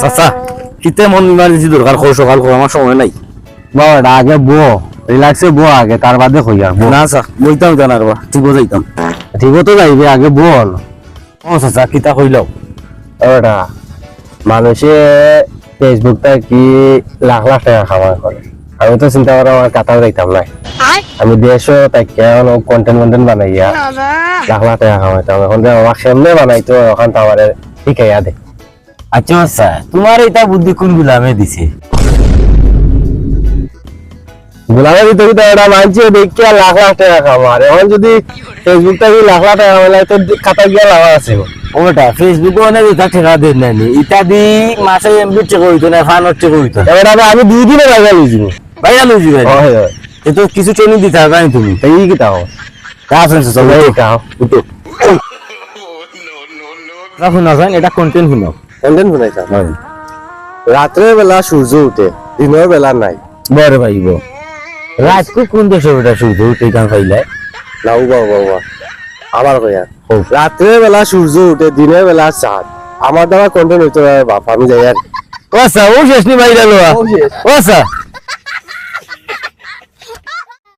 চাচা কিতে মন ইমার্জেন্সি দরকার খো সকাল খো আমার সময় নাই বাবা আগে বো রিল্যাক্সে বো আগে তার বাদে কই আর না স্যার বইতাম জানার বা ঠিক যাইতাম ঠিক তো যাইবে আগে বল ও চাচা কিতা কইলাও ওটা মানুষে ফেসবুকটা কি লাখ লাখ টাকা কামাই করে আমি তো চিন্তা করা আমার কাতাও যাইতাম না আমি দেশও তাই কেন কন্টেন্ট বানাইয়া লাখ লাখ টাকা কামাইতাম এখন যে আমার সামনে বানাইতো ওখান তো আমার শিখাইয়া দে আচ্ছা আচ্ছা তোমার এটা বুদ্ধি কোন গুলামে দিছে গোলামের ভিতরে তো ওটা মানছে দেখি আর লাখ লাখ টাকা কামার এখন যদি ফেসবুকটা কি লাখ লাখ টাকা কামাই তো কাতা গিয়া লাভ আছে ওটা ফেসবুকে অনেক এটা ঠেকা দেন নানি ইটা দি মাসে এমবি চেক হইতো না ফানর চেক হইতো এবার আমি 2 দিনে লাগা লইছি ভাইয়া লইছি ভাই হয় হয় এ তো কিছু ট্রেনিং দিতে হবে না তুমি এই কি তাও আসেন চল এই কাও উঠো রাখুন না ভাই এটা কন্টেন্ট শুনো কন্টেন্ট বানাইছা রাত্রে বেলা সূর্য উঠে দিনের বেলা নাই বরে ভাই গো রাত কো কোন দেশে ওটা শুধু উঠে গান পাইলে লাউ বাবা আবার কইয়া রাত্রে বেলা সূর্য উঠে দিনের বেলা চাঁদ আমার দ্বারা কন্টেন্ট হইতো বাপ আমি যাই আর ও স্যার ও শেষ নি ভাই গেল ও স্যার